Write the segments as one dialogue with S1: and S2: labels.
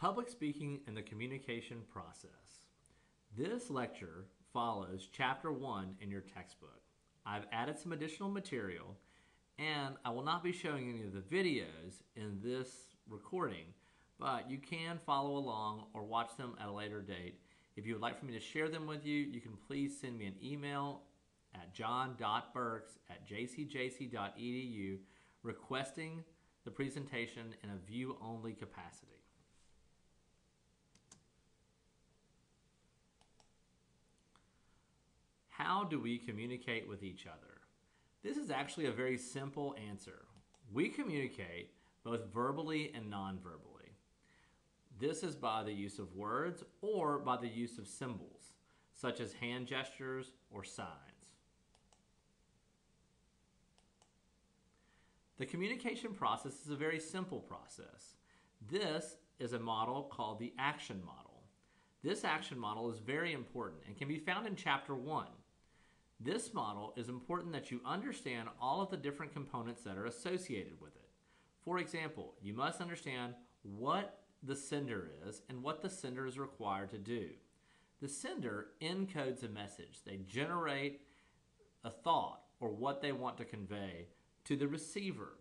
S1: Public speaking and the communication process. This lecture follows Chapter 1 in your textbook. I've added some additional material, and I will not be showing any of the videos in this recording, but you can follow along or watch them at a later date. If you would like for me to share them with you, you can please send me an email at john.burks@jcjc.edu requesting the presentation in a view-only capacity. How do we communicate with each other? This is actually a very simple answer. We communicate both verbally and non-verbally. This is by the use of words or by the use of symbols, such as hand gestures or signs. The communication process is a very simple process. This is a model called the action model. This action model is very important and can be found in Chapter 1. This model is important that you understand all of the different components that are associated with it. For example, you must understand what the sender is and what the sender is required to do. The sender encodes a message. They generate a thought or what they want to convey to the receiver.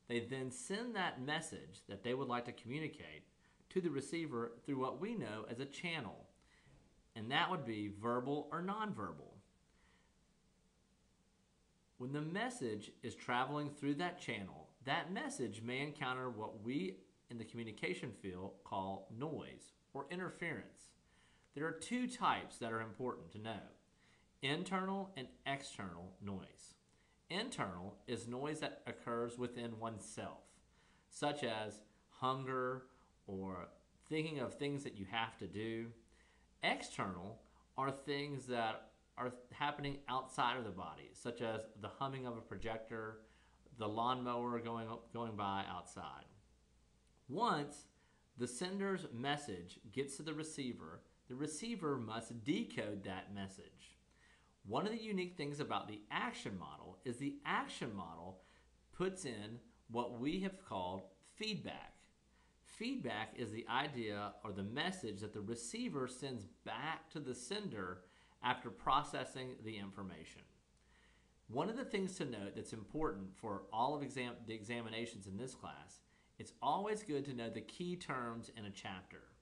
S1: They then send that message that they would like to communicate to the receiver through what we know as a channel, and that would be verbal or nonverbal. When the message is traveling through that channel, that message may encounter what we in the communication field call noise or interference. There are two types that are important to know: internal and external noise. Internal is noise that occurs within oneself, such as hunger or thinking of things that you have to do. External are things that are happening outside of the body, such as the humming of a projector, the lawnmower going by outside. Once the sender's message gets to the receiver must decode that message. One of the unique things about the action model is the action model puts in what we have called feedback. Feedback is the idea or the message that the receiver sends back to the sender after processing the information. One of the things to note that's important for all of the examinations in this class, it's always good to know the key terms in a chapter.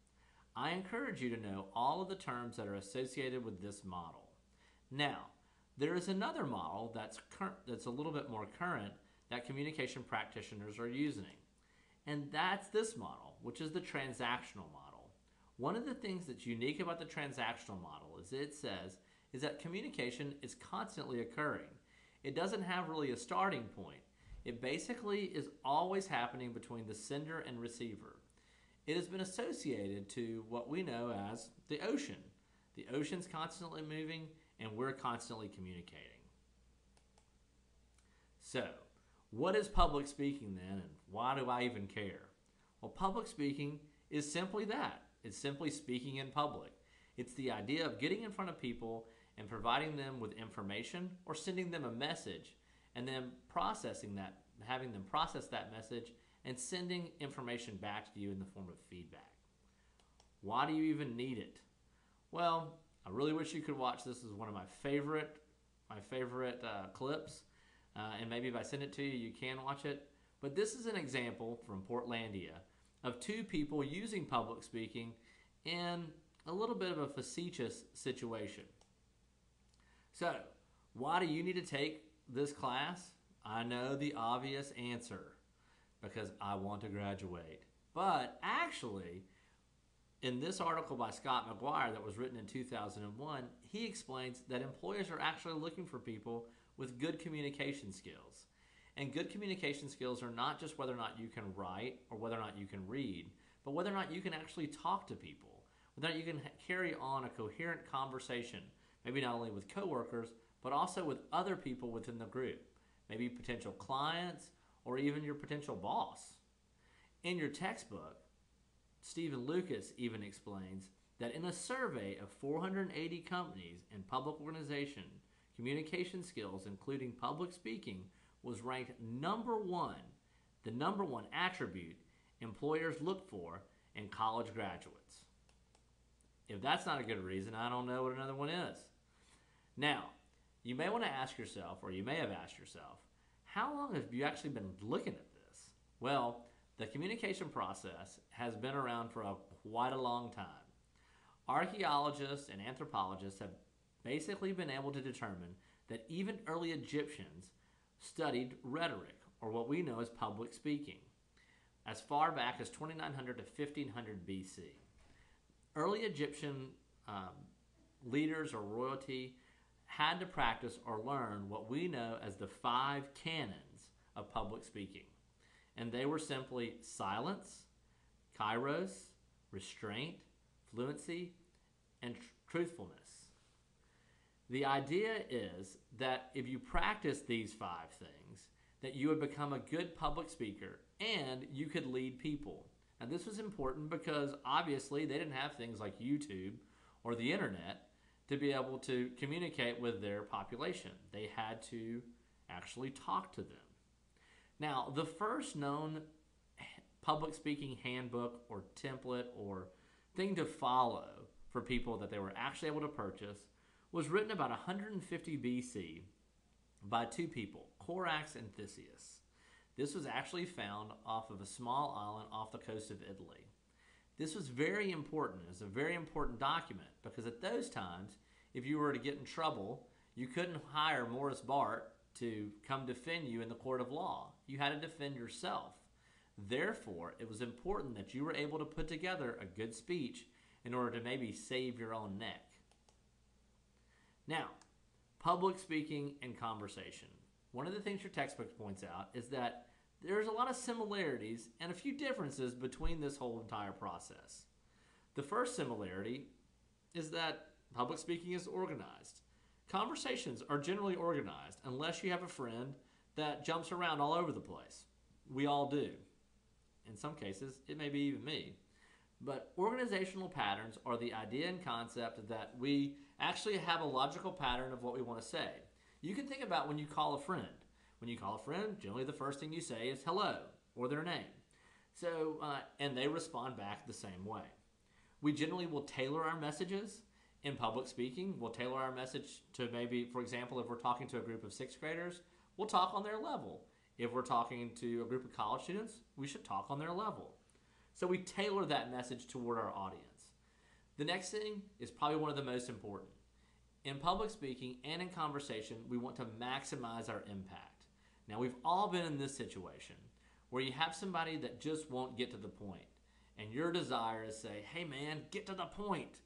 S1: I encourage you to know all of the terms that are associated with this model. Now, there is another model that's a little bit more current that communication practitioners are using, and that's this model, which is the transactional model. One of the things that's unique about the transactional model is that communication is constantly occurring. It doesn't have really a starting point. It basically is always happening between the sender and receiver. It has been associated to what we know as the ocean. The ocean's constantly moving and we're constantly communicating. So, what is public speaking then, and why do I even care? Well, public speaking is simply that. It's simply speaking in public. It's the idea of getting in front of people and providing them with information or sending them a message and then processing that, having them process that message and sending information back to you in the form of feedback. Why do you even need it? Well, I really wish you could watch this. This is one of my favorite clips, and maybe if I send it to you, you can watch it. But this is an example from Portlandia of two people using public speaking in a little bit of a facetious situation. So, why do you need to take this class? I know the obvious answer, because I want to graduate. But actually, in this article by Scott McGuire that was written in 2001, he explains that employers are actually looking for people with good communication skills. And good communication skills are not just whether or not you can write or whether or not you can read, but whether or not you can actually talk to people, whether or not you can carry on a coherent conversation, maybe not only with coworkers, but also with other people within the group, maybe potential clients or even your potential boss. In your textbook, Stephen Lucas even explains that in a survey of 480 companies and public organization, communication skills, including public speaking, was ranked number one, the number one attribute employers look for and college graduates. If that's not a good reason, I don't know what another one is. Now, you may want to ask yourself, or you may have asked yourself, how long have you actually been looking at this? Well, the communication process has been around for quite a long time. Archaeologists and anthropologists have basically been able to determine that even early Egyptians studied rhetoric, or what we know as public speaking, as far back as 2900 to 1500 BC. Early Egyptian leaders or royalty had to practice or learn what we know as the 5 canons of public speaking. And they were simply silence, kairos, restraint, fluency, and truthfulness. The idea is that if you practice these 5 things, that you would become a good public speaker and you could lead people. Now, this was important because obviously they didn't have things like YouTube or the internet to be able to communicate with their population. They had to actually talk to them. Now, the first known public speaking handbook or template or thing to follow for people that they were actually able to purchase was written about 150 BC by 2 people, Corax and Theseus. This was actually found off of a small island off the coast of Italy. This was very important. It's a very important document because at those times, if you were to get in trouble, you couldn't hire Morris Bart to come defend you in the court of law. You had to defend yourself. Therefore, it was important that you were able to put together a good speech in order to maybe save your own neck. Now, public speaking and conversation. One of the things your textbook points out is that there's a lot of similarities and a few differences between this whole entire process. The first similarity is that public speaking is organized. Conversations are generally organized unless you have a friend that jumps around all over the place. We all do. In some cases, it may be even me. But organizational patterns are the idea and concept that we actually have a logical pattern of what we want to say. You can think about when you call a friend. When you call a friend, generally the first thing you say is hello or their name. And they respond back the same way. We generally will tailor our messages. In public speaking, we'll tailor our message to maybe, for example, if we're talking to a group of 6th graders, we'll talk on their level. If we're talking to a group of college students, we should talk on their level. So we tailor that message toward our audience. The next thing is probably one of the most important. In public speaking and in conversation, we want to maximize our impact. Now, we've all been in this situation where you have somebody that just won't get to the point, and your desire is to say, hey man, get to the point.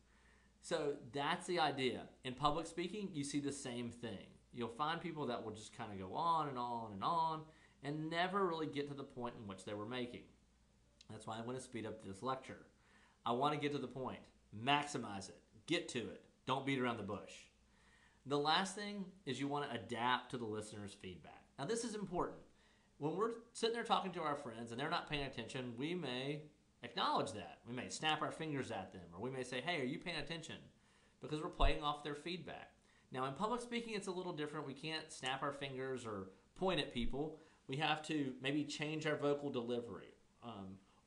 S1: So that's the idea. In public speaking, you see the same thing. You'll find people that will just kind of go on and on and on and never really get to the point in which they were making. That's why I'm going to speed up this lecture. I want to get to the point. Maximize it. Get to it. Don't beat around the bush. The last thing is you want to adapt to the listener's feedback. Now, this is important. When we're sitting there talking to our friends and they're not paying attention, we may acknowledge that. We may snap our fingers at them, or we may say, hey, are you paying attention? Because we're playing off their feedback. Now, in public speaking, it's a little different. We can't snap our fingers or point at people. We have to maybe change our vocal delivery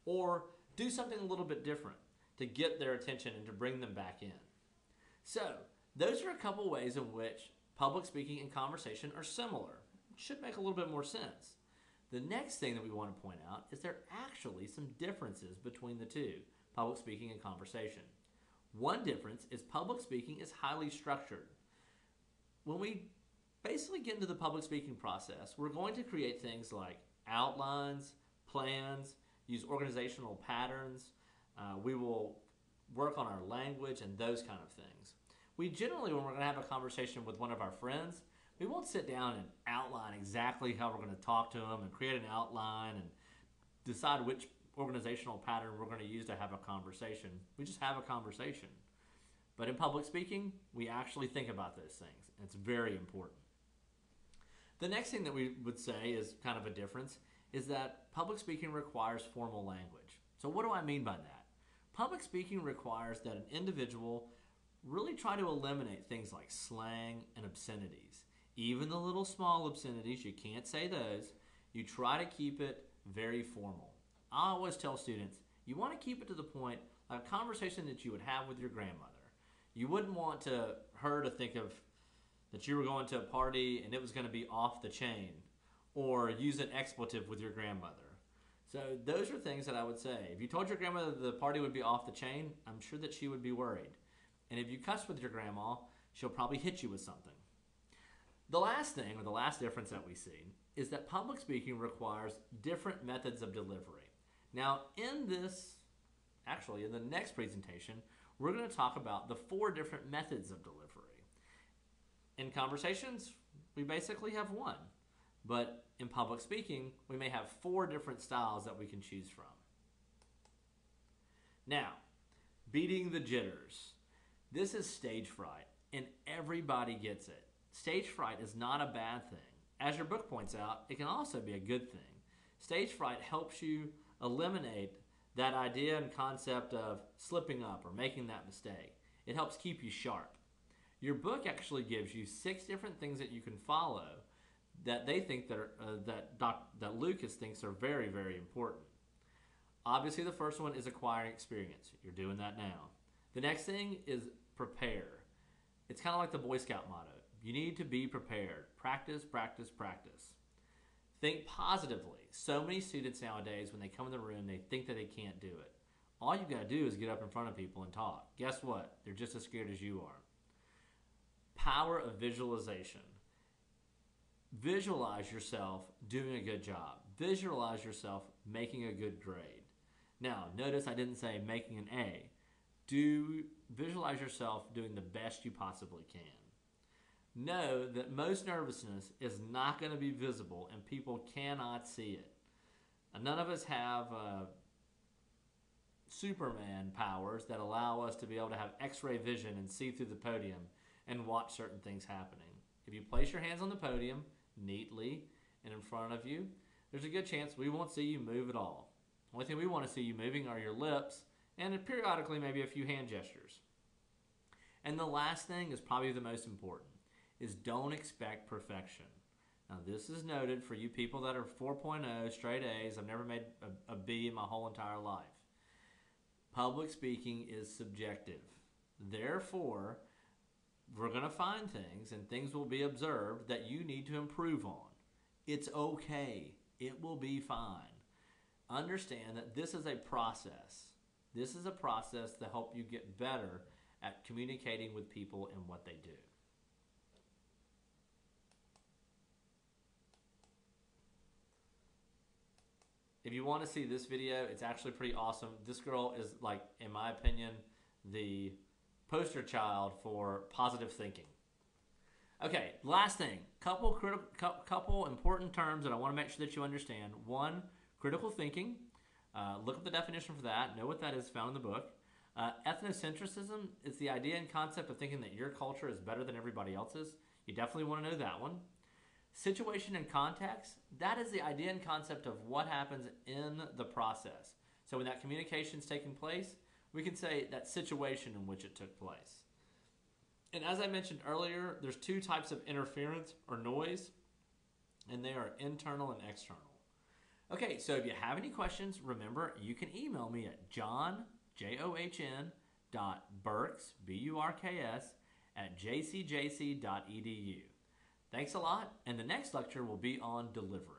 S1: or do something a little bit different to get their attention and to bring them back in. So, those are a couple ways in which public speaking and conversation are similar. It should make a little bit more sense. The next thing that we want to point out is there are actually some differences between the two, public speaking and conversation. One difference is public speaking is highly structured. When we basically get into the public speaking process, we're going to create things like outlines, plans, use organizational patterns. We will work on our language and those kind of things. We generally, when we're going to have a conversation with one of our friends, we won't sit down and outline exactly how we're going to talk to them and create an outline and decide which organizational pattern we're going to use to have a conversation. We just have a conversation. But in public speaking, we actually think about those things, and it's very important. The next thing that we would say is kind of a difference is that public speaking requires formal language. So what do I mean by that? Public speaking requires that an individual really try to eliminate things like slang and obscenities. Even the little small obscenities, you can't say those. You try to keep it very formal. I always tell students, You want to keep it to the point, like a conversation that you would have with your grandmother. You wouldn't want her to think of that you were going to a party and it was going to be off the chain, or use an expletive with your grandmother. So those are things that I would say. If you told your grandmother the party would be off the chain, I'm sure that she would be worried. And if you cuss with your grandma, she'll probably hit you with something. The last thing, or the last difference that we see, is that public speaking requires different methods of delivery. Now, in the next presentation, we're going to talk about the 4 different methods of delivery. In conversations, we basically have one. But in public speaking, we may have 4 different styles that we can choose from. Now, beating the jitters. This is stage fright, and everybody gets it. Stage fright is not a bad thing. As your book points out, it can also be a good thing. Stage fright helps you eliminate that idea and concept of slipping up or making that mistake. It helps keep you sharp. Your book actually gives you 6 different things that you can follow that they think that Lucas thinks are very, very important. Obviously, the first one is acquiring experience. You're doing that now. The next thing is prepare. It's kind of like the Boy Scout motto. You need to be prepared. Practice, practice, practice. Think positively. So many students nowadays, when they come in the room, they think that they can't do it. All you've got to do is get up in front of people and talk. Guess what? They're just as scared as you are. Power of visualization. Visualize yourself doing a good job. Visualize yourself making a good grade. Now, notice I didn't say making an A. Visualize yourself doing the best you possibly can. Know that most nervousness is not going to be visible and people cannot see it. None of us have Superman powers that allow us to be able to have X-ray vision and see through the podium and watch certain things happening. If you place your hands on the podium neatly and in front of you, there's a good chance we won't see you move at all. The only thing we want to see you moving are your lips and periodically maybe a few hand gestures. And the last thing is probably the most important, is don't expect perfection. Now this is noted for you people that are 4.0, straight A's. I've never made a B in my whole entire life. Public speaking is subjective. Therefore, we're going to find things and things will be observed that you need to improve on. It's okay. It will be fine. Understand that this is a process. This is a process to help you get better at communicating with people and what they do. If you want to see this video, it's actually pretty awesome. This girl is, like, in my opinion, the poster child for positive thinking. Okay, last thing. Couple important terms that I want to make sure that you understand. 1, critical thinking. Look up the definition for that. Know what that is, found in the book. Ethnocentrism is the idea and concept of thinking that your culture is better than everybody else's. You definitely want to know that one. Situation and context, that is the idea and concept of what happens in the process. So when that communication is taking place, we can say that situation in which it took place. And as I mentioned earlier, there's 2 types of interference or noise, and they are internal and external. Okay, so if you have any questions, remember you can email me at john.burks, B-U-R-K-S, @jcjc.edu. Thanks a lot, and the next lecture will be on delivery.